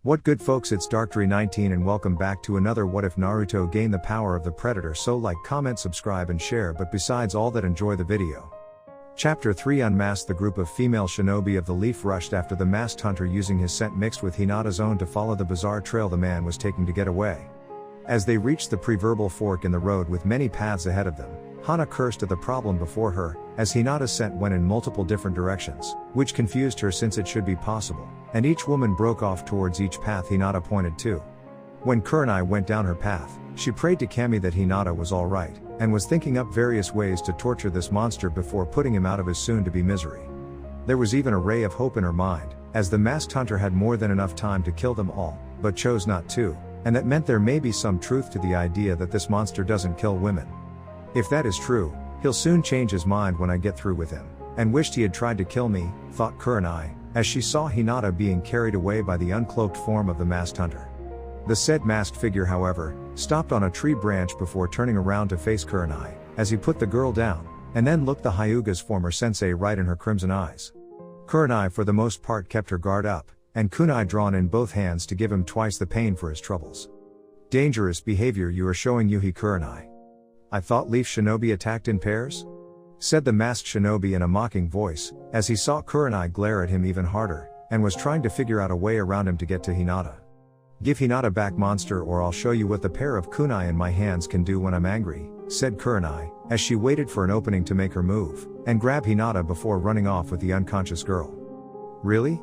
What good folks, it's Darktry19 and welcome back to another What If Naruto Gain the Power of the Predator. So like, comment, subscribe and share, but besides all that, enjoy the video. Chapter 3 Unmasked. The group of female shinobi of the Leaf rushed after the masked hunter, using his scent mixed with Hinata's own to follow the bizarre trail the man was taking to get away. As they reached the proverbial fork in the road with many paths ahead of them, Hana cursed at the problem before her, as Hinata's scent went in multiple different directions, which confused her since it should be possible, and each woman broke off towards each path Hinata pointed to. When Kurenai went down her path, she prayed to Kami that Hinata was alright, and was thinking up various ways to torture this monster before putting him out of his soon-to-be misery. There was even a ray of hope in her mind, as the masked hunter had more than enough time to kill them all, but chose not to, and that meant there may be some truth to the idea that this monster doesn't kill women. If that is true, he'll soon change his mind when I get through with him, and wished he had tried to kill me, thought Kurenai, as she saw Hinata being carried away by the uncloaked form of the masked hunter. The said masked figure, however, stopped on a tree branch before turning around to face Kurenai, as he put the girl down, and then looked the Hyuga's former sensei right in her crimson eyes. Kurenai for the most part kept her guard up, and kunai drawn in both hands to give him twice the pain for his troubles. Dangerous behavior you are showing, Yuhi Kurenai. I thought Leaf Shinobi attacked in pairs? Said the masked shinobi in a mocking voice, as he saw Kurenai glare at him even harder, and was trying to figure out a way around him to get to Hinata. Give Hinata back, monster, or I'll show you what the pair of kunai in my hands can do when I'm angry, said Kurenai, as she waited for an opening to make her move, and grab Hinata before running off with the unconscious girl. Really?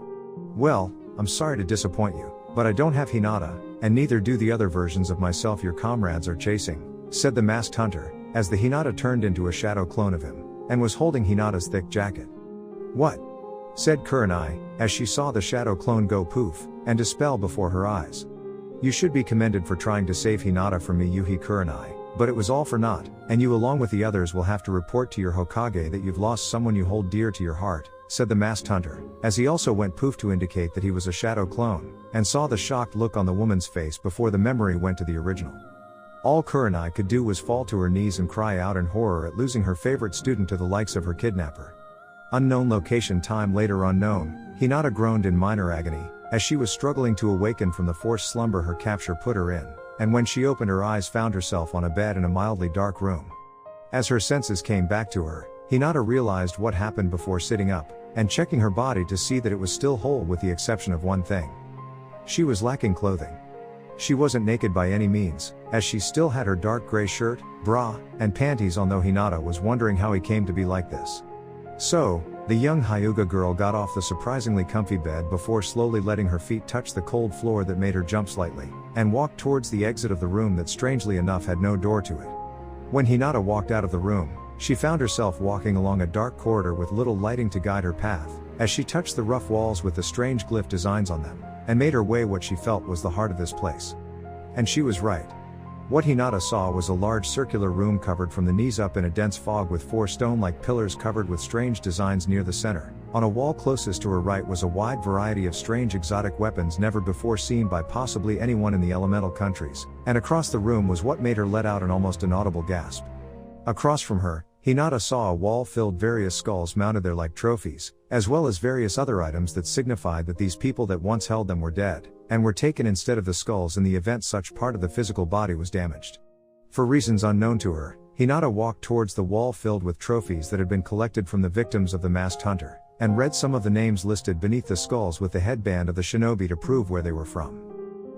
Well, I'm sorry to disappoint you, but I don't have Hinata, and neither do the other versions of myself your comrades are chasing, said the masked hunter, as the Hinata turned into a shadow clone of him, and was holding Hinata's thick jacket. What? Said Kurenai, as she saw the shadow clone go poof, and dispel before her eyes. You should be commended for trying to save Hinata from me, Yuhi Kurenai, but it was all for naught, and you along with the others will have to report to your Hokage that you've lost someone you hold dear to your heart, said the masked hunter, as he also went poof to indicate that he was a shadow clone, and saw the shocked look on the woman's face before the memory went to the original. All Kurenai could do was fall to her knees and cry out in horror at losing her favorite student to the likes of her kidnapper. Unknown location, time later unknown, Hinata groaned in minor agony, as she was struggling to awaken from the forced slumber her capture put her in, and when she opened her eyes found herself on a bed in a mildly dark room. As her senses came back to her, Hinata realized what happened before sitting up, and checking her body to see that it was still whole with the exception of one thing. She was lacking clothing. She wasn't naked by any means, as she still had her dark gray shirt, bra, and panties on, though Hinata was wondering how he came to be like this. So, the young Hyuga girl got off the surprisingly comfy bed before slowly letting her feet touch the cold floor that made her jump slightly, and walked towards the exit of the room that strangely enough had no door to it. When Hinata walked out of the room, she found herself walking along a dark corridor with little lighting to guide her path, as she touched the rough walls with the strange glyph designs on them, and made her way what she felt was the heart of this place. And she was right. What Hinata saw was a large circular room covered from the knees up in a dense fog with 4 stone-like pillars covered with strange designs near the center. On a wall closest to her right was a wide variety of strange exotic weapons never before seen by possibly anyone in the elemental countries, and across the room was what made her let out an almost inaudible gasp. Across from her, Hinata saw a wall filled various skulls mounted there like trophies, as well as various other items that signified that these people that once held them were dead, and were taken instead of the skulls in the event such part of the physical body was damaged. For reasons unknown to her, Hinata walked towards the wall filled with trophies that had been collected from the victims of the masked hunter, and read some of the names listed beneath the skulls with the headband of the shinobi to prove where they were from.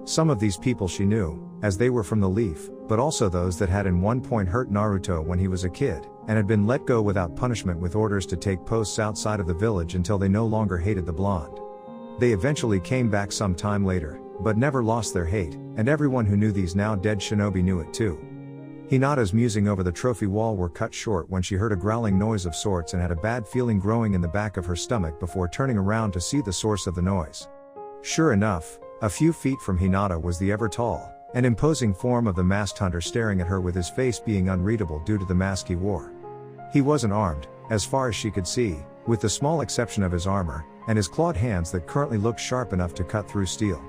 Some of these people she knew, as they were from the Leaf, but also those that had in one point hurt Naruto when he was a kid, and had been let go without punishment with orders to take posts outside of the village until they no longer hated the blonde. They eventually came back some time later, but never lost their hate, and everyone who knew these now dead shinobi knew it too. Hinata's musing over the trophy wall were cut short when she heard a growling noise of sorts and had a bad feeling growing in the back of her stomach before turning around to see the source of the noise. Sure enough, a few feet from Hinata was the ever-tall and imposing form of the masked hunter staring at her with his face being unreadable due to the mask he wore. He wasn't armed, as far as she could see, with the small exception of his armor, and his clawed hands that currently looked sharp enough to cut through steel.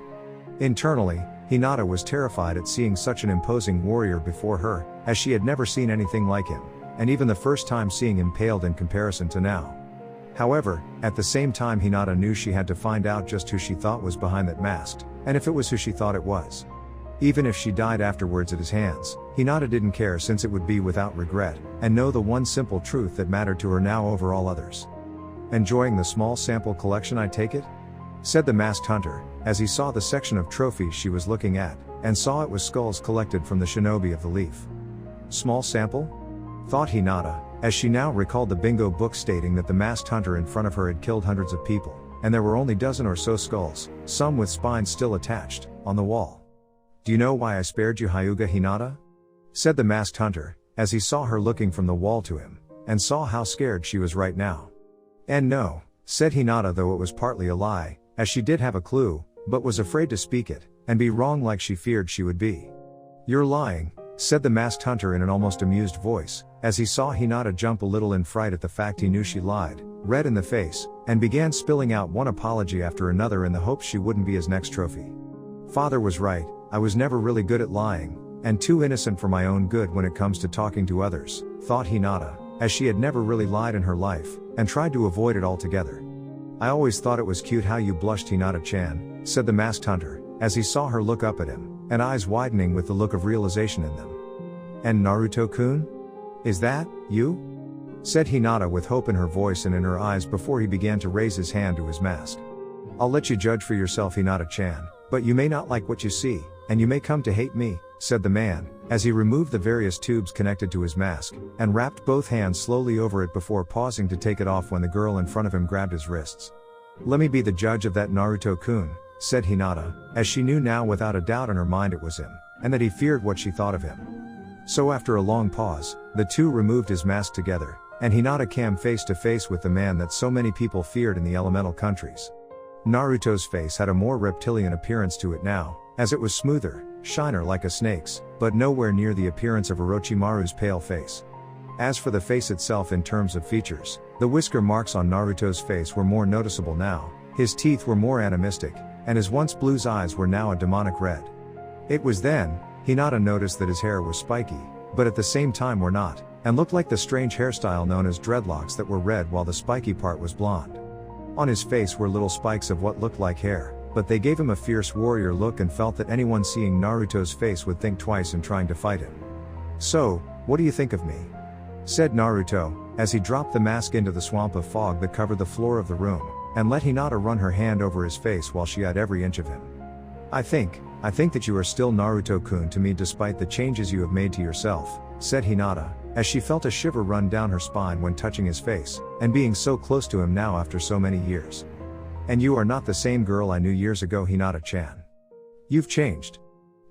Internally, Hinata was terrified at seeing such an imposing warrior before her, as she had never seen anything like him, and even the first time seeing him paled in comparison to now. However, at the same time Hinata knew she had to find out just who she thought was behind that mask, and if it was who she thought it was. Even if she died afterwards at his hands, Hinata didn't care since it would be without regret, and know the one simple truth that mattered to her now over all others. "Enjoying the small sample collection, I take it?" said the masked hunter, as he saw the section of trophies she was looking at, and saw it was skulls collected from the shinobi of the leaf. Small sample? Thought Hinata, as she now recalled the bingo book stating that the masked hunter in front of her had killed hundreds of people, and there were only dozen or so skulls, some with spines still attached, on the wall. "Do you know why I spared you, Hyuga Hinata?" said the masked hunter, as he saw her looking from the wall to him, and saw how scared she was right now. "And no," said Hinata, though it was partly a lie, as she did have a clue, but was afraid to speak it, and be wrong like she feared she would be. "You're lying," said the masked hunter in an almost amused voice, as he saw Hinata jump a little in fright at the fact he knew she lied, red in the face, and began spilling out one apology after another in the hopes she wouldn't be his next trophy. "Father was right, I was never really good at lying, and too innocent for my own good when it comes to talking to others," thought Hinata, as she had never really lied in her life, and tried to avoid it altogether. "I always thought it was cute how you blushed, Hinata-chan," said the masked hunter, as he saw her look up at him, and eyes widening with the look of realization in them. "And Naruto-kun? Is that you?" said Hinata with hope in her voice and in her eyes before he began to raise his hand to his mask. "I'll let you judge for yourself, Hinata-chan, but you may not like what you see, and you may come to hate me," said the man, as he removed the various tubes connected to his mask, and wrapped both hands slowly over it before pausing to take it off when the girl in front of him grabbed his wrists. "Let me be the judge of that, Naruto-kun," said Hinata, as she knew now without a doubt in her mind it was him, and that he feared what she thought of him. So after a long pause, the two removed his mask together, and Hinata came face to face with the man that so many people feared in the elemental countries. Naruto's face had a more reptilian appearance to it now, as it was smoother, shiner like a snake's, but nowhere near the appearance of Orochimaru's pale face. As for the face itself in terms of features, the whisker marks on Naruto's face were more noticeable now, his teeth were more animistic, and his once blue eyes were now a demonic red. It was then, Hinata noticed that his hair was spiky, but at the same time were not, and looked like the strange hairstyle known as dreadlocks that were red while the spiky part was blonde. On his face were little spikes of what looked like hair, but they gave him a fierce warrior look and felt that anyone seeing Naruto's face would think twice in trying to fight him. "So, what do you think of me?" said Naruto, as he dropped the mask into the swamp of fog that covered the floor of the room, and let Hinata run her hand over his face while she eyed every inch of him. I think that you are still Naruto-kun to me despite the changes you have made to yourself," said Hinata, as she felt a shiver run down her spine when touching his face, and being so close to him now after so many years. "And you are not the same girl I knew years ago, Hinata-chan. You've changed.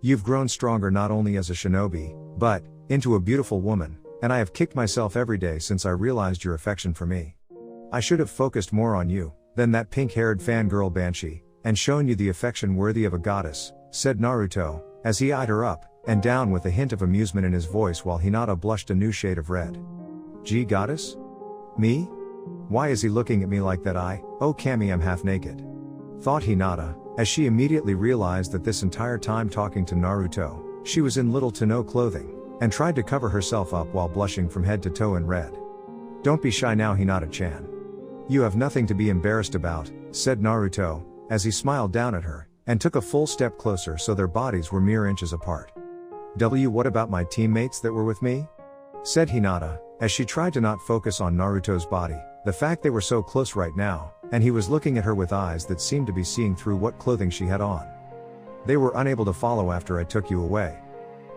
You've grown stronger not only as a shinobi, but into a beautiful woman, and I have kicked myself every day since I realized your affection for me. I should have focused more on you, than that pink-haired fangirl Banshee, and shown you the affection worthy of a goddess," said Naruto, as he eyed her up and down with a hint of amusement in his voice while Hinata blushed a new shade of red. "Gee, goddess? Me? Why is he looking at me like that? Oh Kami, I'm half naked," thought Hinata, as she immediately realized that this entire time talking to Naruto, she was in little to no clothing, and tried to cover herself up while blushing from head to toe in red. "Don't be shy now, Hinata-chan. You have nothing to be embarrassed about," said Naruto, as he smiled down at her, and took a full step closer so their bodies were mere inches apart. What about my teammates that were with me?" said Hinata, as she tried to not focus on Naruto's body, the fact they were so close right now, and he was looking at her with eyes that seemed to be seeing through what clothing she had on. "They were unable to follow after I took you away.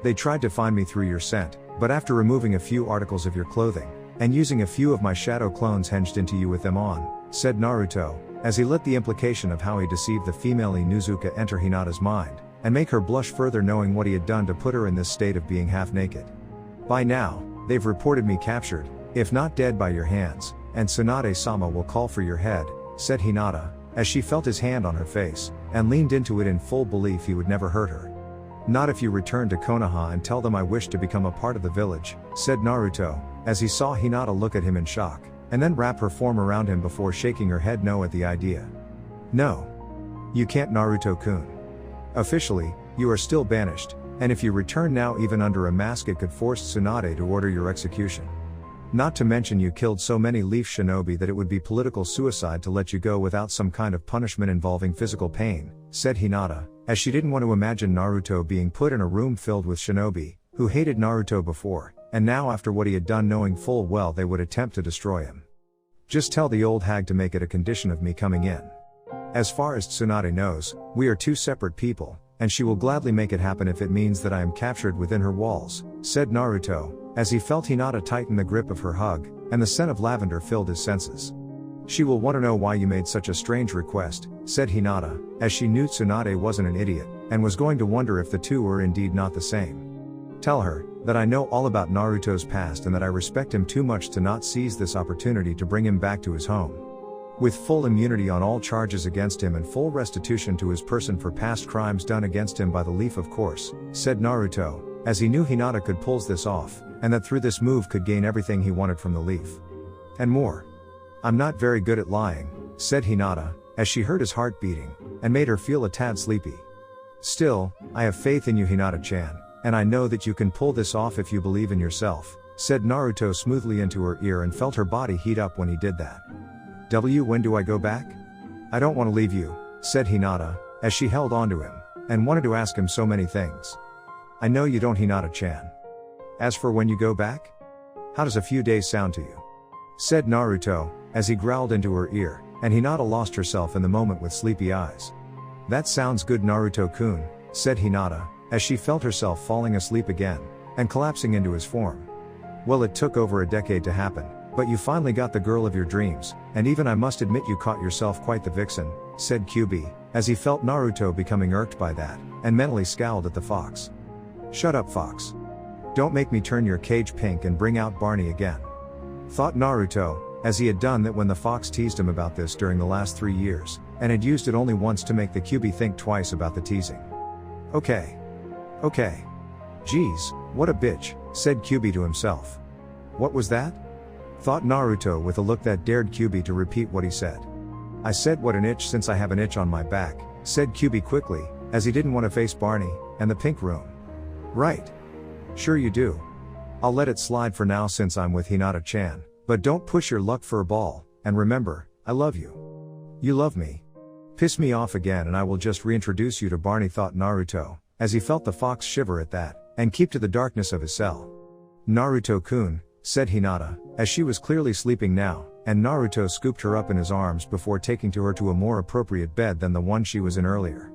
They tried to find me through your scent, but after removing a few articles of your clothing, and using a few of my shadow clones hinged into you with them on," said Naruto, as he let the implication of how he deceived the female Inuzuka enter Hinata's mind, and make her blush further knowing what he had done to put her in this state of being half naked. "By now, they've reported me captured, if not dead by your hands, and Tsunade-sama will call for your head," said Hinata, as she felt his hand on her face, and leaned into it in full belief he would never hurt her. "Not if you return to Konoha and tell them I wish to become a part of the village," said Naruto, as he saw Hinata look at him in shock, and then wrap her form around him before shaking her head no at the idea. "No. You can't, Naruto-kun. Officially, you are still banished, and if you return now even under a mask it could force Tsunade to order your execution." Not to mention you killed so many Leaf Shinobi that it would be political suicide to let you go without some kind of punishment involving physical pain, said Hinata, as she didn't want to imagine Naruto being put in a room filled with shinobi, who hated Naruto before, and now after what he had done knowing full well they would attempt to destroy him. Just tell the old hag to make it a condition of me coming in. As far as Tsunade knows, we are two separate people, and she will gladly make it happen if it means that I am captured within her walls, said Naruto, as he felt Hinata tighten the grip of her hug, and the scent of lavender filled his senses. She will want to know why you made such a strange request, said Hinata, as she knew Tsunade wasn't an idiot, and was going to wonder if the two were indeed not the same. Tell her that I know all about Naruto's past and that I respect him too much to not seize this opportunity to bring him back to his home. With full immunity on all charges against him and full restitution to his person for past crimes done against him by the Leaf, of course, said Naruto, as he knew Hinata could pull this off, and that through this move could gain everything he wanted from the Leaf. And more. I'm not very good at lying, said Hinata, as she heard his heart beating, and made her feel a tad sleepy. Still, I have faith in you, Hinata-chan, and I know that you can pull this off if you believe in yourself, said Naruto smoothly into her ear and felt her body heat up when he did that. When do I go back? I don't want to leave you, said Hinata, as she held onto him, and wanted to ask him so many things. I know you don't, Hinata-chan. As for when you go back? How does a few days sound to you? Said Naruto, as he growled into her ear, and Hinata lost herself in the moment with sleepy eyes. That sounds good, Naruto-kun, said Hinata, as she felt herself falling asleep again, and collapsing into his form. Well, it took over a decade to happen, but you finally got the girl of your dreams, and even I must admit you caught yourself quite the vixen, said Kyubi, as he felt Naruto becoming irked by that, and mentally scowled at the fox. Shut up, fox. Don't make me turn your cage pink and bring out Barney again. Thought Naruto, as he had done that when the fox teased him about this during the last 3 years, and had used it only once to make the Kyubi think twice about the teasing. Okay. Geez, what a bitch, said Kyubi to himself. What was that? Thought Naruto with a look that dared Kyubi to repeat what he said. I said what an itch since I have an itch on my back, said Kyubi quickly, as he didn't want to face Barney, and the pink room. Right. Sure you do. I'll let it slide for now since I'm with Hinata-chan, but don't push your luck for a ball, and remember, I love you. You love me. Piss me off again and I will just reintroduce you to Barney, thought Naruto, as he felt the fox shiver at that, and keep to the darkness of his cell. Naruto-kun, said Hinata, as she was clearly sleeping now, and Naruto scooped her up in his arms before taking her to a more appropriate bed than the one she was in earlier.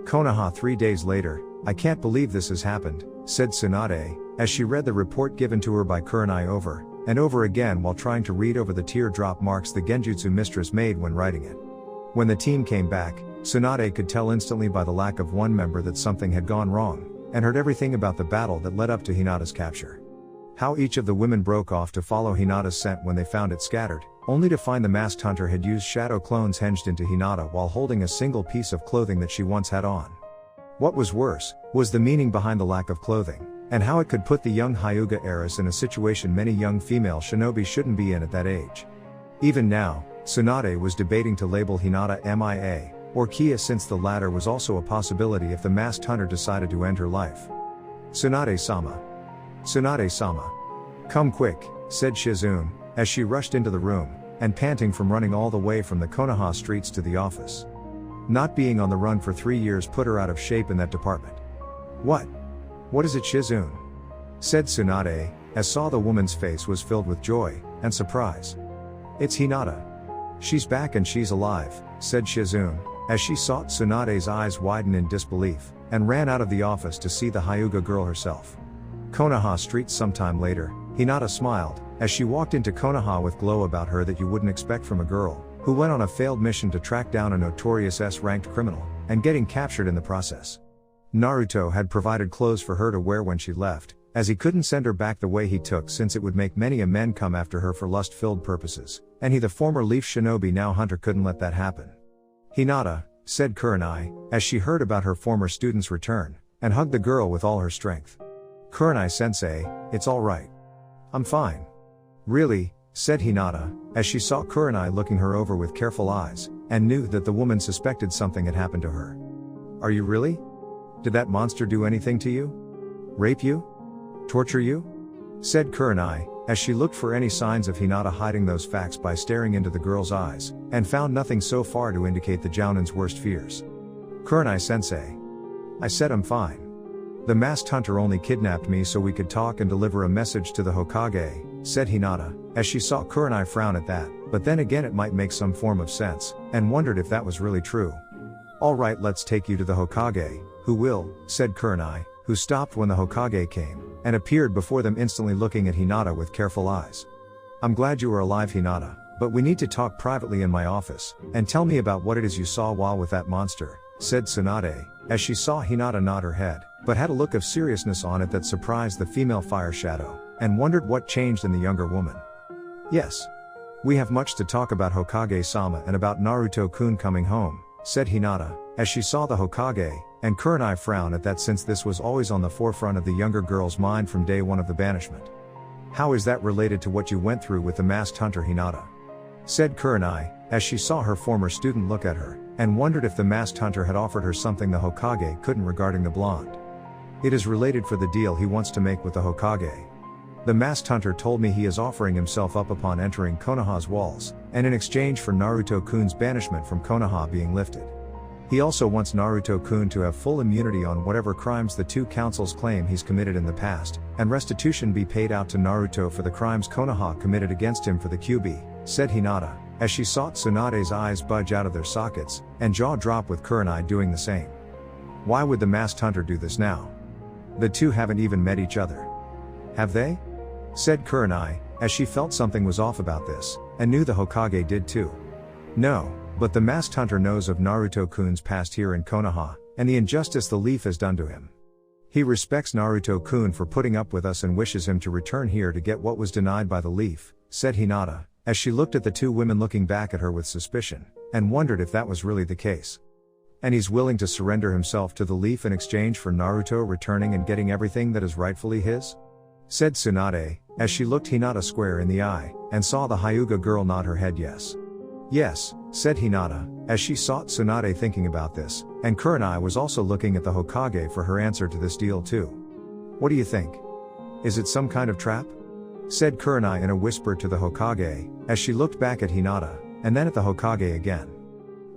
Konoha 3 days later. I can't believe this has happened, said Tsunade, as she read the report given to her by Kurenai over and over again while trying to read over the teardrop marks the genjutsu mistress made when writing it. When the team came back, Tsunade could tell instantly by the lack of one member that something had gone wrong, and heard everything about the battle that led up to Hinata's capture. How each of the women broke off to follow Hinata's scent when they found it scattered, only to find the masked hunter had used shadow clones hinged into Hinata while holding a single piece of clothing that she once had on. What was worse, was the meaning behind the lack of clothing, and how it could put the young Hyuga heiress in a situation many young female shinobi shouldn't be in at that age. Even now, Tsunade was debating to label Hinata MIA, or Kia, since the latter was also a possibility if the masked hunter decided to end her life. Tsunade-sama. Tsunade-sama. Come quick, said Shizune, as she rushed into the room, and panting from running all the way from the Konoha streets to the office. Not being on the run for 3 years put her out of shape in that department. What is it, Shizune? Said Tsunade, as saw the woman's face was filled with joy and surprise. It's Hinata. She's back and she's alive, said Shizune, as she saw Tsunade's eyes widen in disbelief, and ran out of the office to see the Hyuga girl herself. Konoha Street. Sometime later, Hinata smiled, as she walked into Konoha with glow about her that you wouldn't expect from a girl who went on a failed mission to track down a notorious S-ranked criminal, and getting captured in the process. Naruto had provided clothes for her to wear when she left, as he couldn't send her back the way he took since it would make many a men come after her for lust-filled purposes, and he, the former Leaf Shinobi now hunter, couldn't let that happen. Hinata, said Kurenai, as she heard about her former student's return, and hugged the girl with all her strength. Kurenai-sensei, it's all right. I'm fine. Really, said Hinata, as she saw Kurenai looking her over with careful eyes, and knew that the woman suspected something had happened to her. Are you really? Did that monster do anything to you? Rape you? Torture you? Said Kurenai, as she looked for any signs of Hinata hiding those facts by staring into the girl's eyes, and found nothing so far to indicate the Jounin's worst fears. "Kurenai-sensei. I said I'm fine. The masked hunter only kidnapped me so we could talk and deliver a message to the Hokage," said Hinata, as she saw Kurenai frown at that, but then again it might make some form of sense, and wondered if that was really true. "Alright, let's take you to the Hokage, who will," said Kurenai, who stopped when the Hokage came, and appeared before them instantly looking at Hinata with careful eyes. "I'm glad you are alive, Hinata, but we need to talk privately in my office, and tell me about what it is you saw while with that monster," said Tsunade, as she saw Hinata nod her head, but had a look of seriousness on it that surprised the female fire shadow, and wondered what changed in the younger woman. "Yes. We have much to talk about, Hokage-sama, and about Naruto-kun coming home," said Hinata, as she saw the Hokage, and Kurenai frown at that since this was always on the forefront of the younger girl's mind from day one of the banishment. "How is that related to what you went through with the masked hunter, Hinata?" said Kurenai, as she saw her former student look at her, and wondered if the masked hunter had offered her something the Hokage couldn't regarding the blonde. "It is related for the deal he wants to make with the Hokage. The masked hunter told me he is offering himself up upon entering Konoha's walls, and in exchange for Naruto-kun's banishment from Konoha being lifted. He also wants Naruto-kun to have full immunity on whatever crimes the two councils claim he's committed in the past, and restitution be paid out to Naruto for the crimes Konoha committed against him for the QB," said Hinata, as she saw Tsunade's eyes budge out of their sockets, and jaw drop with Kurenai doing the same. "Why would the masked hunter do this now? The two haven't even met each other. Have they?" said Kurenai, as she felt something was off about this, and knew the Hokage did too. "No, but the masked hunter knows of Naruto-kun's past here in Konoha, and the injustice the Leaf has done to him. He respects Naruto-kun for putting up with us and wishes him to return here to get what was denied by the Leaf," said Hinata, as she looked at the two women looking back at her with suspicion, and wondered if that was really the case. "And he's willing to surrender himself to the Leaf in exchange for Naruto returning and getting everything that is rightfully his?" said Tsunade, as she looked Hinata square in the eye, and saw the Hyuga girl nod her head yes. "Yes," said Hinata, as she saw Tsunade thinking about this, and Kurenai was also looking at the Hokage for her answer to this deal too. "What do you think? Is it some kind of trap?" said Kurenai in a whisper to the Hokage, as she looked back at Hinata, and then at the Hokage again.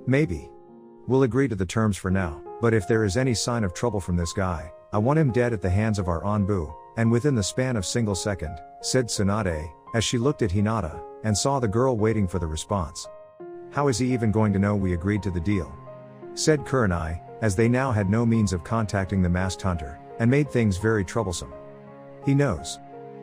"Maybe. We'll agree to the terms for now, but if there is any sign of trouble from this guy, I want him dead at the hands of our Anbu, and within the span of single second," said Tsunade, as she looked at Hinata, and saw the girl waiting for the response. "How is he even going to know we agreed to the deal?" said Kurenai, as they now had no means of contacting the masked hunter, and made things very troublesome. "He knows.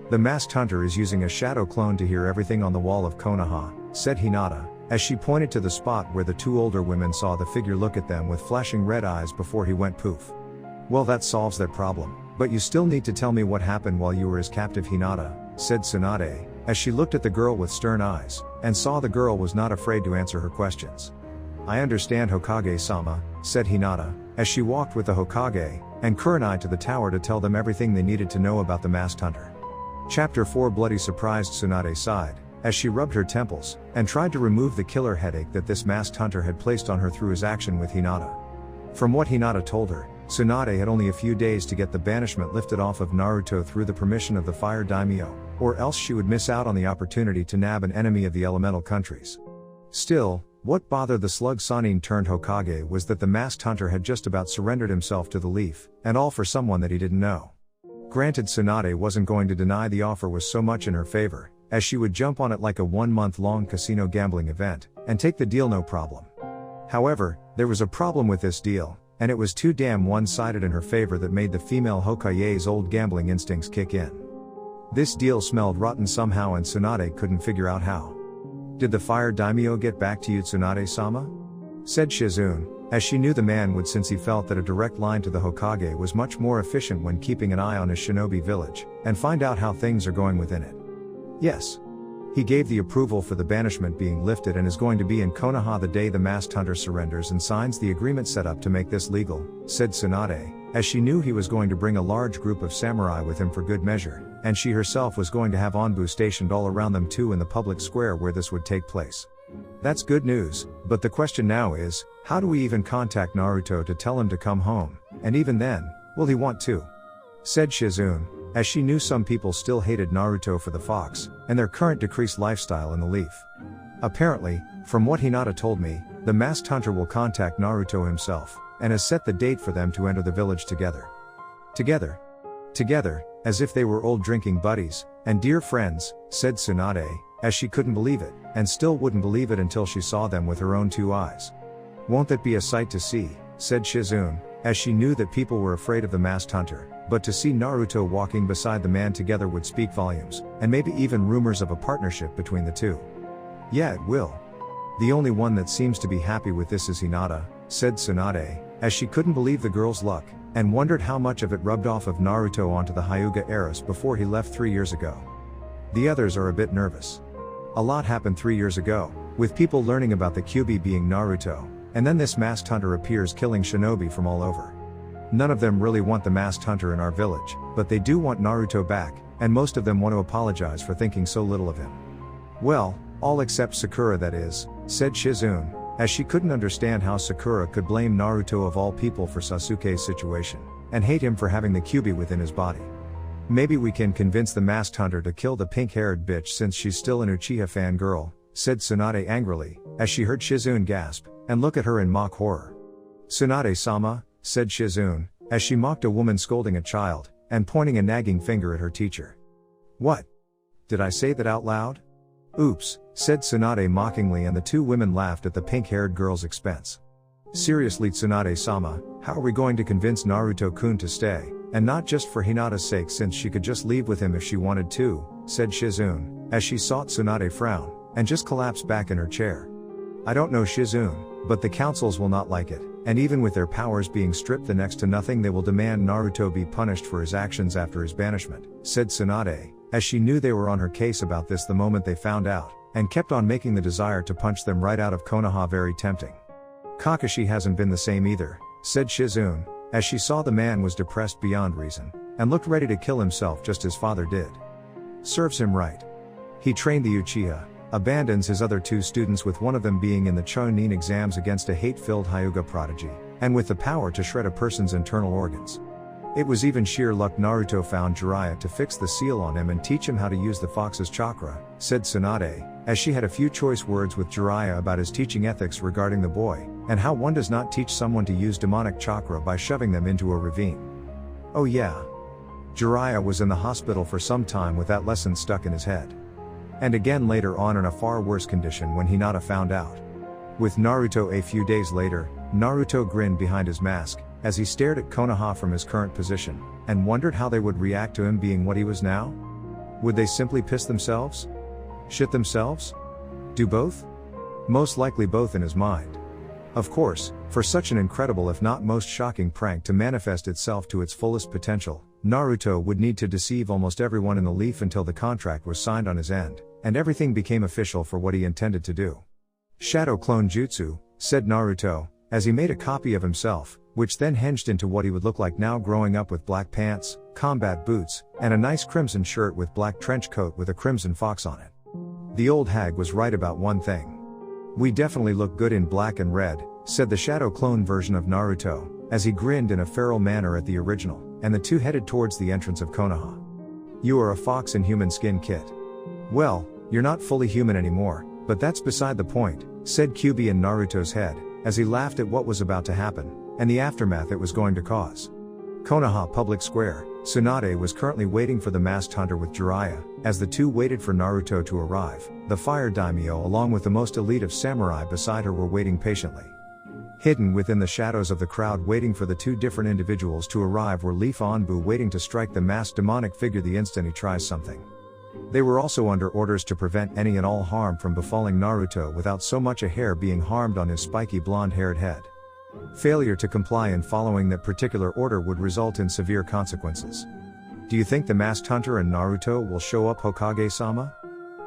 The masked hunter is using a shadow clone to hear everything on the wall of Konoha," said Hinata, as she pointed to the spot where the two older women saw the figure look at them with flashing red eyes before he went poof. "Well, that solves that problem, but you still need to tell me what happened while you were his captive, Hinata," said Tsunade, as she looked at the girl with stern eyes, and saw the girl was not afraid to answer her questions. "I understand, Hokage-sama," said Hinata, as she walked with the Hokage and Kurenai to the tower to tell them everything they needed to know about the masked hunter. Chapter 4 Bloody surprised Tsunade sighed, as she rubbed her temples, and tried to remove the killer headache that this masked hunter had placed on her through his action with Hinata. From what Hinata told her, Tsunade had only a few days to get the banishment lifted off of Naruto through the permission of the Fire Daimyo, or else she would miss out on the opportunity to nab an enemy of the elemental countries. Still, what bothered the slug Sanin turned Hokage was that the masked hunter had just about surrendered himself to the Leaf, and all for someone that he didn't know. Granted, Tsunade wasn't going to deny the offer was so much in her favor, as she would jump on it like a 1-month-long casino gambling event, and take the deal no problem. However, there was a problem with this deal, and it was too damn one-sided in her favor that made the female Hokage's old gambling instincts kick in. This deal smelled rotten somehow, and Tsunade couldn't figure out how. "Did the Fire Daimyo get back to you, Tsunade-sama?" said Shizune, as she knew the man would, since he felt that a direct line to the Hokage was much more efficient when keeping an eye on his shinobi village, and find out how things are going within it. "Yes. He gave the approval for the banishment being lifted and is going to be in Konoha the day the masked hunter surrenders and signs the agreement set up to make this legal," said Tsunade, as she knew he was going to bring a large group of samurai with him for good measure, and she herself was going to have Anbu stationed all around them too in the public square where this would take place. "That's good news, but the question now is, how do we even contact Naruto to tell him to come home, and even then, will he want to?" said Shizune, as she knew some people still hated Naruto for the fox, and their current decreased lifestyle in the leaf. Apparently, from what Hinata told me, the masked hunter will contact Naruto himself, and has set the date for them to enter the village together. Together, as if they were old drinking buddies, and dear friends, said Tsunade, as she couldn't believe it, and still wouldn't believe it until she saw them with her own 2 eyes. Won't that be a sight to see, said Shizune, as she knew that people were afraid of the masked hunter, but to see Naruto walking beside the man together would speak volumes, and maybe even rumors of a partnership between the two. Yeah, it will. The only one that seems to be happy with this is Hinata, said Tsunade, as she couldn't believe the girl's luck, and wondered how much of it rubbed off of Naruto onto the Hyuga heiress before he left 3 years ago. The others are a bit nervous. A lot happened 3 years ago, with people learning about the Kyuubi being Naruto, and then this masked hunter appears killing shinobi from all over. None of them really want the masked hunter in our village, but they do want Naruto back, and most of them want to apologize for thinking so little of him. Well, all except Sakura, that is, said Shizune, as she couldn't understand how Sakura could blame Naruto of all people for Sasuke's situation, and hate him for having the Kyuubi within his body. Maybe we can convince the masked hunter to kill the pink-haired bitch since she's still an Uchiha fangirl, said Tsunade angrily, as she heard Shizune gasp, and look at her in mock horror. Tsunade-sama, said Shizune, as she mocked a woman scolding a child, and pointing a nagging finger at her teacher. What? Did I say that out loud? Oops, said Tsunade mockingly, and the 2 women laughed at the pink-haired girl's expense. Seriously Tsunade-sama, how are we going to convince Naruto-kun to stay, and not just for Hinata's sake since she could just leave with him if she wanted to, said Shizune, as she saw Tsunade frown, and just collapse back in her chair. I don't know Shizune, but the councils will not like it, and even with their powers being stripped to next to nothing they will demand Naruto be punished for his actions after his banishment, said Tsunade, as she knew they were on her case about this the moment they found out, and kept on making the desire to punch them right out of Konoha very tempting. Kakashi hasn't been the same either, said Shizune, as she saw the man was depressed beyond reason, and looked ready to kill himself just as father did. Serves him right. He trained the Uchiha, abandons his other 2 students with one of them being in the Chunin exams against a hate-filled Hyuga prodigy, and with the power to shred a person's internal organs. It was even sheer luck Naruto found Jiraiya to fix the seal on him and teach him how to use the fox's chakra, said Tsunade, as she had a few choice words with Jiraiya about his teaching ethics regarding the boy, and how one does not teach someone to use demonic chakra by shoving them into a ravine. Oh yeah. Jiraiya was in the hospital for some time with that lesson stuck in his head. And again later on in a far worse condition when Hinata found out. With Naruto a few days later, Naruto grinned behind his mask, as he stared at Konoha from his current position, and wondered how they would react to him being what he was now? Would they simply piss themselves? Shit themselves? Do both? Most likely both in his mind. Of course, for such an incredible if not most shocking prank to manifest itself to its fullest potential, Naruto would need to deceive almost everyone in the leaf until the contract was signed on his end, and everything became official for what he intended to do. Shadow clone jutsu, said Naruto, as he made a copy of himself, which then hinged into what he would look like now growing up with black pants, combat boots, and a nice crimson shirt with black trench coat with a crimson fox on it. The old hag was right about one thing. We definitely look good in black and red, said the shadow clone version of Naruto, as he grinned in a feral manner at the original, and the 2 headed towards the entrance of Konoha. You are a fox in human skin kit. Well, you're not fully human anymore, but that's beside the point, said Kyuubi in Naruto's head, as he laughed at what was about to happen, and the aftermath it was going to cause. Konoha Public Square, Tsunade was currently waiting for the masked hunter with Jiraiya, as the 2 waited for Naruto to arrive. The fire daimyo along with the most elite of samurai beside her were waiting patiently. Hidden within the shadows of the crowd waiting for the 2 different individuals to arrive were Leaf Anbu waiting to strike the masked demonic figure the instant he tries something. They were also under orders to prevent any and all harm from befalling Naruto without so much a hair being harmed on his spiky blonde-haired head. Failure to comply in following that particular order would result in severe consequences. Do you think the masked hunter and Naruto will show up, Hokage-sama?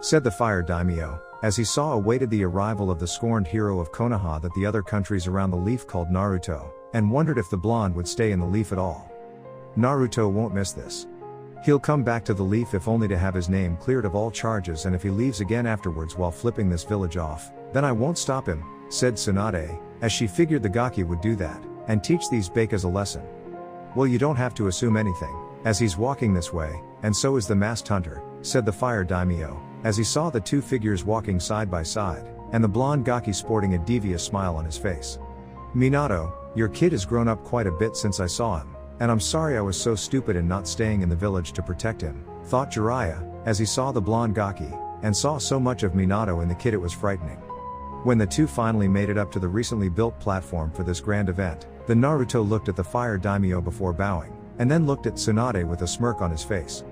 Said the fire daimyo, as he awaited the arrival of the scorned hero of Konoha that the other countries around the leaf called Naruto, and wondered if the blonde would stay in the leaf at all. Naruto won't miss this. He'll come back to the leaf if only to have his name cleared of all charges, and if he leaves again afterwards while flipping this village off, then I won't stop him, said Tsunade, as she figured the Gaki would do that, and teach these Bakas a lesson. Well, you don't have to assume anything, as he's walking this way, and so is the masked hunter, said the fire daimyo, as he saw the two figures walking side by side, and the blonde gaki sporting a devious smile on his face. Minato, your kid has grown up quite a bit since I saw him, and I'm sorry I was so stupid in not staying in the village to protect him, thought Jiraiya, as he saw the blonde gaki, and saw so much of Minato in the kid it was frightening. When the two finally made it up to the recently built platform for this grand event, the Naruto looked at the fire daimyo before bowing, and then looked at Tsunade with a smirk on his face.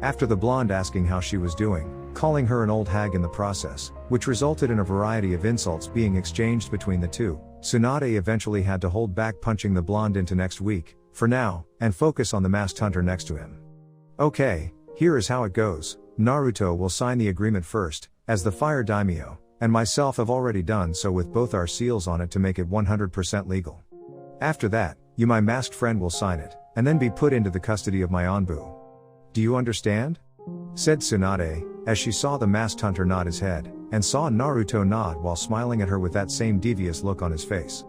After the blonde asking how she was doing, calling her an old hag in the process, which resulted in a variety of insults being exchanged between the two, Tsunade eventually had to hold back punching the blonde into next week, for now, and focus on the masked hunter next to him. Okay, here is how it goes. Naruto will sign the agreement first, as the fire daimyo, and myself have already done so with both our seals on it to make it 100% legal. After that, you my masked friend will sign it, and then be put into the custody of my Anbu. Do you understand? Said Tsunade, as she saw the masked hunter nod his head, and saw Naruto nod while smiling at her with that same devious look on his face.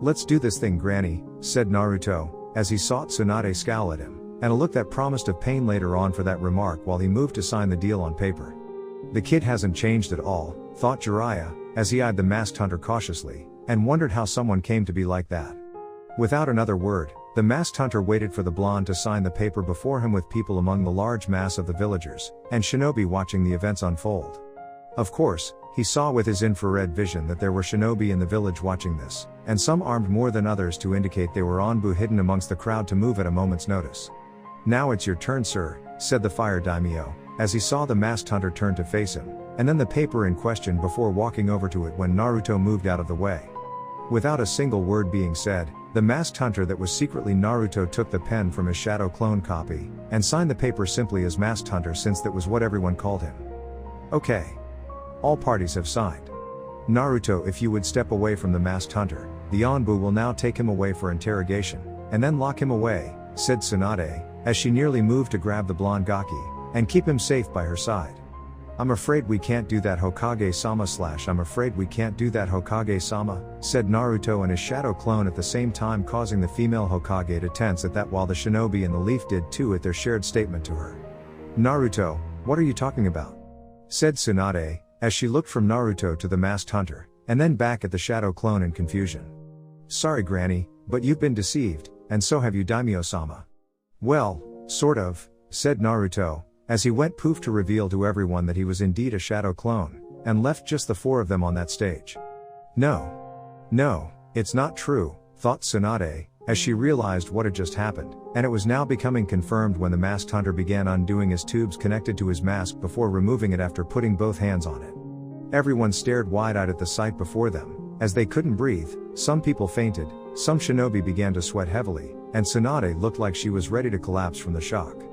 Let's do this thing, Granny, said Naruto, as he saw Tsunade scowl at him, and a look that promised of pain later on for that remark while he moved to sign the deal on paper. The kid hasn't changed at all, thought Jiraiya, as he eyed the masked hunter cautiously, and wondered how someone came to be like that. Without another word, the masked hunter waited for the blonde to sign the paper before him with people among the large mass of the villagers, and shinobi watching the events unfold. Of course, he saw with his infrared vision that there were shinobi in the village watching this, and some armed more than others to indicate they were Anbu hidden amongst the crowd to move at a moment's notice. Now it's your turn, sir, said the fire daimyo, as he saw the masked hunter turn to face him, and then the paper in question before walking over to it when Naruto moved out of the way. Without a single word being said, the masked hunter that was secretly Naruto took the pen from his shadow clone copy, and signed the paper simply as masked hunter since that was what everyone called him. Okay. All parties have signed. Naruto, if you would step away from the masked hunter, the Anbu will now take him away for interrogation, and then lock him away, said Tsunade, as she nearly moved to grab the blonde gaki, and keep him safe by her side. I'm afraid we can't do that, Hokage-sama / I'm afraid we can't do that, Hokage-sama, said Naruto and his shadow clone at the same time, causing the female Hokage to tense at that while the shinobi and the leaf did too at their shared statement to her. Naruto, what are you talking about? Said Tsunade, as she looked from Naruto to the masked hunter, and then back at the shadow clone in confusion. Sorry, Granny, but you've been deceived, and so have you, Daimyo-sama. Well, sort of, said Naruto, as he went poof to reveal to everyone that he was indeed a shadow clone, and left just the four of them on that stage. No, it's not true, thought Tsunade, as she realized what had just happened, and it was now becoming confirmed when the masked hunter began undoing his tubes connected to his mask before removing it after putting both hands on it. Everyone stared wide-eyed at the sight before them, as they couldn't breathe, some people fainted, some shinobi began to sweat heavily, and Tsunade looked like she was ready to collapse from the shock.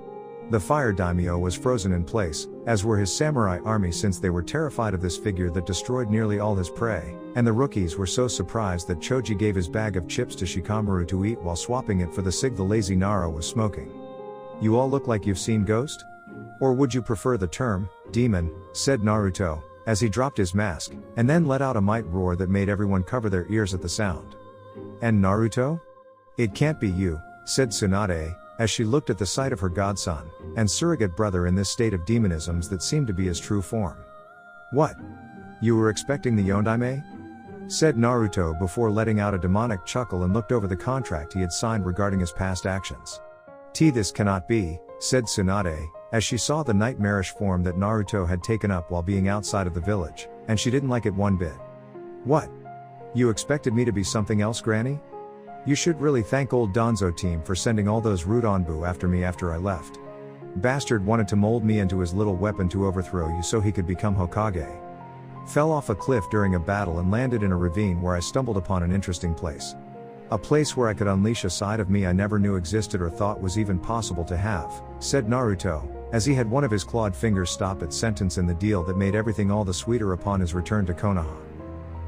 The fire daimyo was frozen in place, as were his samurai army, since they were terrified of this figure that destroyed nearly all his prey, and the rookies were so surprised that Choji gave his bag of chips to Shikamaru to eat while swapping it for the cig the lazy Nara was smoking. You all look like you've seen Ghost? Or would you prefer the term, demon, said Naruto, as he dropped his mask, and then let out a might roar that made everyone cover their ears at the sound. And Naruto? It can't be you, said Tsunade, as she looked at the sight of her godson, and surrogate brother in this state of demonisms that seemed to be his true form. What? You were expecting the Yondaime? Said Naruto before letting out a demonic chuckle and looked over the contract he had signed regarding his past actions. This cannot be, said Tsunade, as she saw the nightmarish form that Naruto had taken up while being outside of the village, and she didn't like it one bit. What? You expected me to be something else, Granny? You should really thank old Danzo team for sending all those rude Anbu after me after I left. Bastard wanted to mold me into his little weapon to overthrow you so he could become Hokage. Fell off a cliff during a battle and landed in a ravine where I stumbled upon an interesting place. A place where I could unleash a side of me I never knew existed or thought was even possible to have, said Naruto, as he had one of his clawed fingers stop at sentence in the deal that made everything all the sweeter upon his return to Konoha.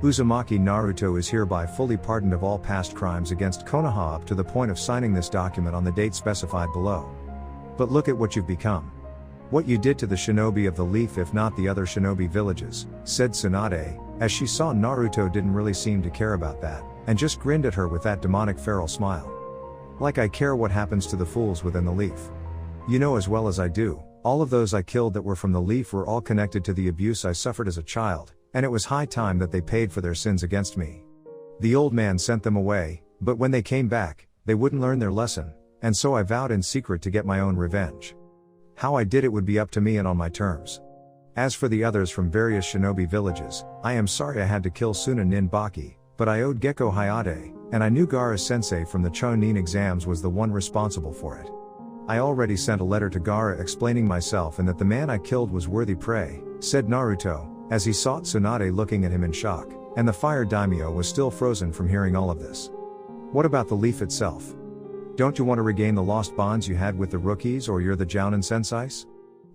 Uzumaki Naruto is hereby fully pardoned of all past crimes against Konoha up to the point of signing this document on the date specified below. But look at what you've become. What you did to the shinobi of the leaf if not the other shinobi villages, said Tsunade, as she saw Naruto didn't really seem to care about that, and just grinned at her with that demonic feral smile. Like I care what happens to the fools within the leaf. You know as well as I do, all of those I killed that were from the Leaf were all connected to the abuse I suffered as a child, and it was high time that they paid for their sins against me. The old man sent them away, but when they came back, they wouldn't learn their lesson, and so I vowed in secret to get my own revenge. How I did it would be up to me and on my terms. As for the others from various shinobi villages, I am sorry I had to kill Suna Nin Baki, but I owed Gecko Hayate, and I knew Gaara-sensei from the Chunin exams was the one responsible for it. I already sent a letter to Gaara explaining myself and that the man I killed was worthy prey, said Naruto, as he saw Tsunade looking at him in shock, and the fire daimyo was still frozen from hearing all of this. What about the Leaf itself? Don't you want to regain the lost bonds you had with the rookies, or you're the Jounin Sensais?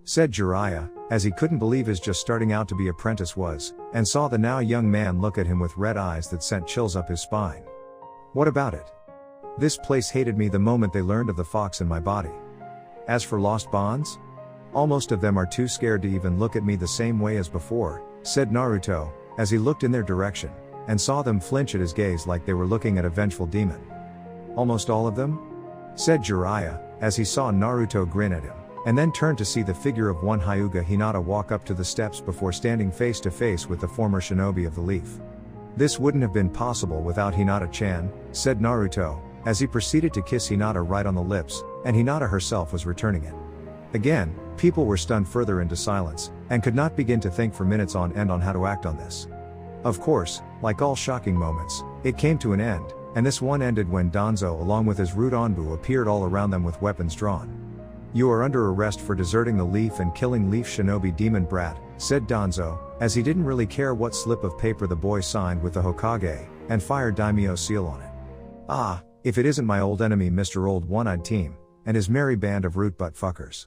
Said Jiraiya, as he couldn't believe his just starting out to be apprentice was, and saw the now young man look at him with red eyes that sent chills up his spine. What about it? This place hated me the moment they learned of the fox in my body. As for lost bonds? Almost of them are too scared to even look at me the same way as before, said Naruto, as he looked in their direction, and saw them flinch at his gaze like they were looking at a vengeful demon. Almost all of them? Said Jiraiya, as he saw Naruto grin at him, and then turned to see the figure of one Hyuga Hinata walk up to the steps before standing face to face with the former shinobi of the Leaf. This wouldn't have been possible without Hinata-chan, said Naruto, as he proceeded to kiss Hinata right on the lips, and Hinata herself was returning it. Again, people were stunned further into silence, and could not begin to think for minutes on end on how to act on this. Of course, like all shocking moments, it came to an end, and this one ended when Danzo along with his rude Onbu appeared all around them with weapons drawn. You are under arrest for deserting the Leaf and killing Leaf Shinobi Demon Brat, said Danzo, as he didn't really care what slip of paper the boy signed with the Hokage and Fire Daimyo seal on it. Ah, if it isn't my old enemy Mr. Old One-Eyed Team, and his merry band of root butt fuckers.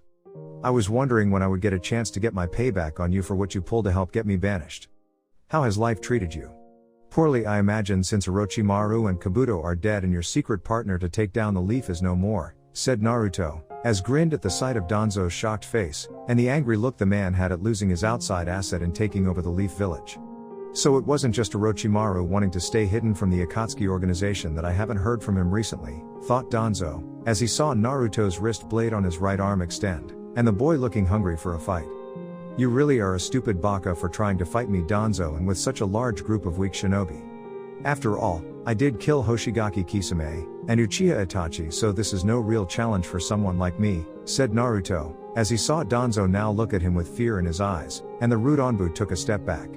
I was wondering when I would get a chance to get my payback on you for what you pulled to help get me banished. How has life treated you? Poorly, I imagine, since Orochimaru and Kabuto are dead and your secret partner to take down the Leaf is no more, said Naruto, as grinned at the sight of Danzo's shocked face, and the angry look the man had at losing his outside asset and taking over the Leaf village. So it wasn't just Orochimaru wanting to stay hidden from the Akatsuki organization that I haven't heard from him recently, thought Danzo, as he saw Naruto's wrist blade on his right arm extend, and the boy looking hungry for a fight. You really are a stupid baka for trying to fight me, Danzo, and with such a large group of weak shinobi. After all, I did kill Hoshigaki Kisame and Uchiha Itachi, so this is no real challenge for someone like me, said Naruto, as he saw Danzo now look at him with fear in his eyes, and the rude Onbu took a step back.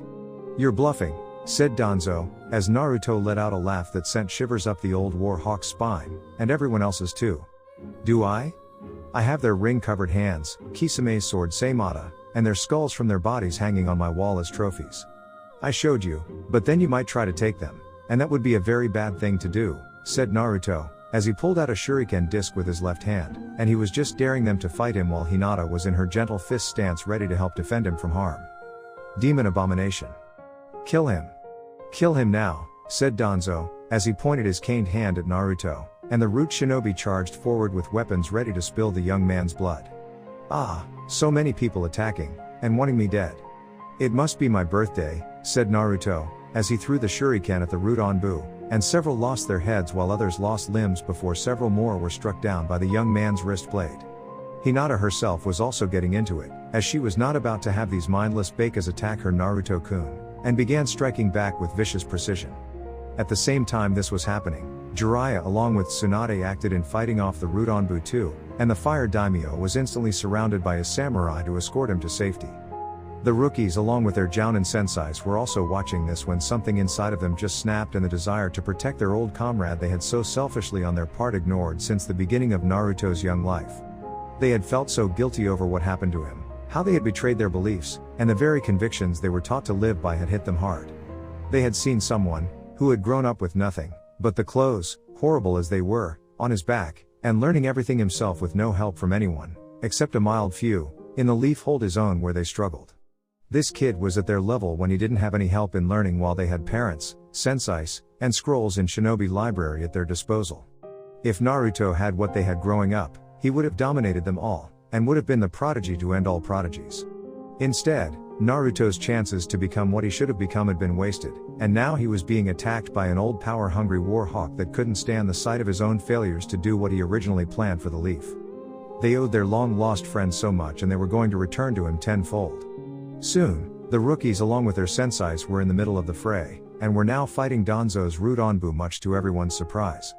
You're bluffing, said Danzo, as Naruto let out a laugh that sent shivers up the old war hawk's spine, and everyone else's too. Do I? I have their ring-covered hands, Kisame's sword Seimata, and their skulls from their bodies hanging on my wall as trophies. I showed you, but then you might try to take them, and that would be a very bad thing to do, said Naruto, as he pulled out a shuriken disc with his left hand, and he was just daring them to fight him while Hinata was in her gentle fist stance ready to help defend him from harm. Demon abomination. Kill him. Kill him now, said Danzo, as he pointed his caned hand at Naruto, and the root shinobi charged forward with weapons ready to spill the young man's blood. Ah, so many people attacking, and wanting me dead. It must be my birthday, said Naruto, as he threw the shuriken at the root Onbu, and several lost their heads while others lost limbs before several more were struck down by the young man's wrist blade. Hinata herself was also getting into it, as she was not about to have these mindless bakas attack her Naruto-kun, and began striking back with vicious precision. At the same time this was happening, Jiraiya along with Tsunade acted in fighting off the root Onbu too, and the fire daimyo was instantly surrounded by his samurai to escort him to safety. The rookies along with their Jounin Sensais were also watching this when something inside of them just snapped, and the desire to protect their old comrade they had so selfishly on their part ignored since the beginning of Naruto's young life. They had felt so guilty over what happened to him, how they had betrayed their beliefs, and the very convictions they were taught to live by had hit them hard. They had seen someone, who had grown up with nothing but the clothes, horrible as they were, on his back, and learning everything himself with no help from anyone, except a mild few, in the Leaf hold his own where they struggled. This kid was at their level when he didn't have any help in learning while they had parents, sensais, and scrolls in Shinobi Library at their disposal. If Naruto had what they had growing up, he would have dominated them all, and would have been the prodigy to end all prodigies. Instead, Naruto's chances to become what he should have become had been wasted, and now he was being attacked by an old power-hungry warhawk that couldn't stand the sight of his own failures to do what he originally planned for the Leaf. They owed their long-lost friend so much and they were going to return to him tenfold. Soon, the rookies along with their senseis were in the middle of the fray, and were now fighting Danzo's root Onbu much to everyone's surprise.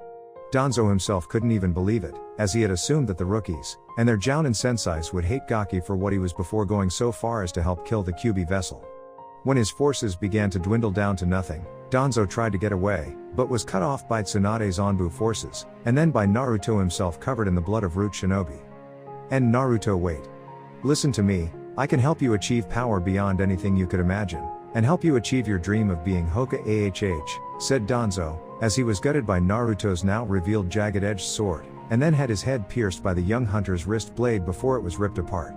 Danzo himself couldn't even believe it, as he had assumed that the rookies, and their Jounin senseis would hate Gaki for what he was before going so far as to help kill the Kyuubi vessel. When his forces began to dwindle down to nothing, Danzo tried to get away, but was cut off by Tsunade's Onbu forces, and then by Naruto himself covered in the blood of root shinobi. And Naruto, wait. Listen to me, I can help you achieve power beyond anything you could imagine, and help you achieve your dream of being Hokage, said Danzo, as he was gutted by Naruto's now revealed jagged-edged sword, and then had his head pierced by the young hunter's wrist blade before it was ripped apart.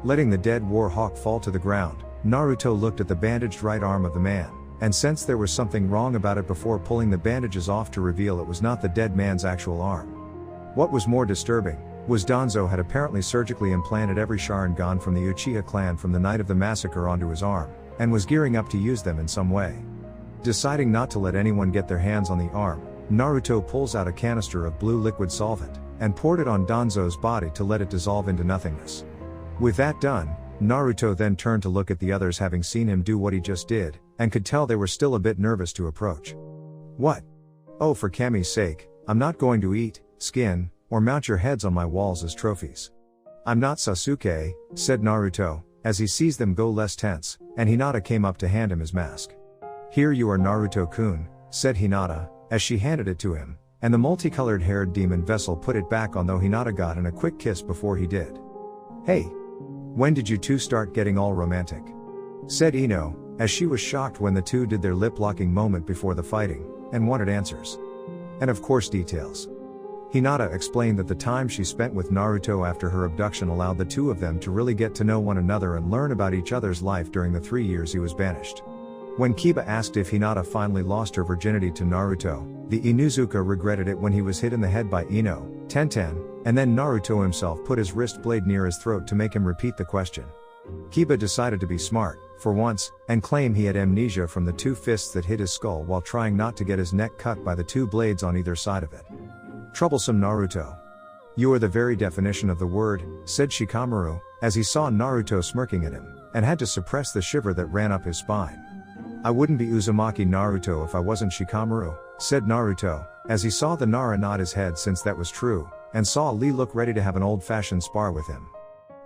Letting the dead war hawk fall to the ground, Naruto looked at the bandaged right arm of the man, and sensed there was something wrong about it before pulling the bandages off to reveal it was not the dead man's actual arm. What was more disturbing, was Danzo had apparently surgically implanted every Sharingan from the Uchiha clan from the night of the massacre onto his arm, and was gearing up to use them in some way. Deciding not to let anyone get their hands on the arm, Naruto pulls out a canister of blue liquid solvent, and poured it on Danzo's body to let it dissolve into nothingness. With that done, Naruto then turned to look at the others, having seen him do what he just did, and could tell they were still a bit nervous to approach. What? Oh, for Kami's sake, I'm not going to eat, skin, or mount your heads on my walls as trophies. I'm not Sasuke, said Naruto, as he sees them go less tense, and Hinata came up to hand him his mask. Here you are, Naruto-kun, said Hinata, as she handed it to him, and the multicolored haired demon vessel put it back on, though Hinata got in a quick kiss before he did. Hey! When did you two start getting all romantic? Said Ino, as she was shocked when the two did their lip-locking moment before the fighting, and wanted answers. And of course details. Hinata explained that the time she spent with Naruto after her abduction allowed the two of them to really get to know one another and learn about each other's life during the 3 years he was banished. When Kiba asked if Hinata finally lost her virginity to Naruto, the Inuzuka regretted it when he was hit in the head by Ino, Tenten, and then Naruto himself put his wrist blade near his throat to make him repeat the question. Kiba decided to be smart, for once, and claim he had amnesia from the two fists that hit his skull while trying not to get his neck cut by the two blades on either side of it. Troublesome Naruto. You are the very definition of the word, said Shikamaru, as he saw Naruto smirking at him, and had to suppress the shiver that ran up his spine. I wouldn't be Uzumaki Naruto if I wasn't Shikamaru, said Naruto, as he saw the Nara nod his head since that was true, and saw Lee look ready to have an old-fashioned spar with him.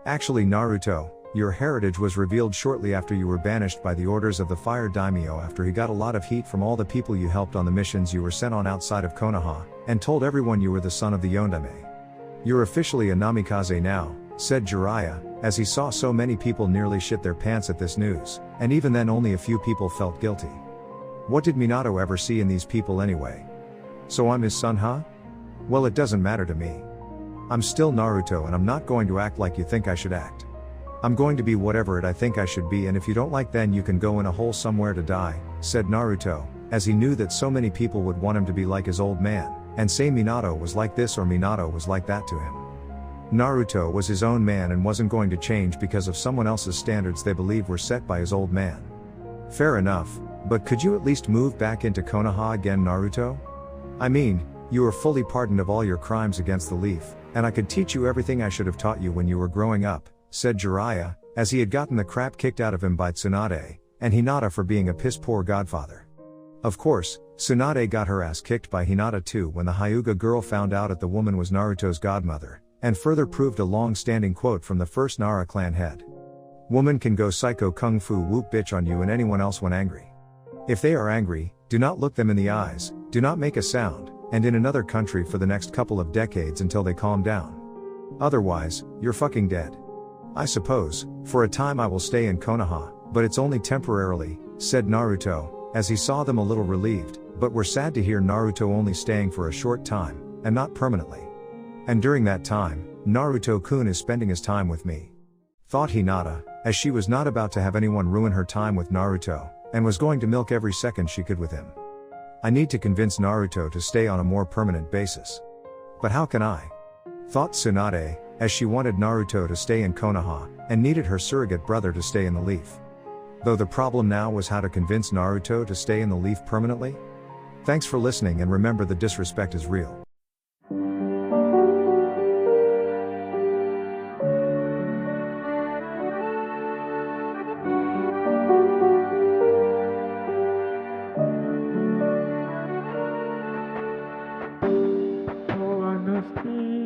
Actually, Naruto, your heritage was revealed shortly after you were banished by the orders of the Fire Daimyo after he got a lot of heat from all the people you helped on the missions you were sent on outside of Konoha, and told everyone you were the son of the Yondaime. You're officially a namikaze now, said Jiraiya, as he saw so many people nearly shit their pants at this news, and even then only a few people felt guilty. What did Minato ever see in these people anyway? So I'm his son, huh? Well, it doesn't matter to me. I'm still Naruto and I'm not going to act like you think I should act. I'm going to be whatever I think I should be, and if you don't like, then you can go in a hole somewhere to die, said Naruto, as he knew that so many people would want him to be like his old man, and say Minato was like this or Minato was like that to him. Naruto was his own man and wasn't going to change because of someone else's standards they believed were set by his old man. Fair enough, but could you at least move back into Konoha again, Naruto? I mean, you are fully pardoned of all your crimes against the Leaf, and I could teach you everything I should have taught you when you were growing up, said Jiraiya, as he had gotten the crap kicked out of him by Tsunade, and Hinata for being a piss-poor godfather. Of course, Tsunade got her ass kicked by Hinata too when the Hyuga girl found out that the woman was Naruto's godmother, and further proved a long-standing quote from the first Nara clan head. Woman can go psycho kung fu whoop bitch on you and anyone else when angry. If they are angry, do not look them in the eyes, do not make a sound, and in another country for the next couple of decades until they calm down. Otherwise, you're fucking dead. I suppose, for a time I will stay in Konoha, but it's only temporarily, said Naruto, as he saw them a little relieved, but were sad to hear Naruto only staying for a short time, and not permanently. And during that time, Naruto-kun is spending his time with me. Thought Hinata, as she was not about to have anyone ruin her time with Naruto, and was going to milk every second she could with him. I need to convince Naruto to stay on a more permanent basis. But how can I? Thought Tsunade, as she wanted Naruto to stay in Konoha, and needed her surrogate brother to stay in the Leaf. Though the problem now was how to convince Naruto to stay in the Leaf permanently? Thanks for listening, and remember, the disrespect is real. Mm.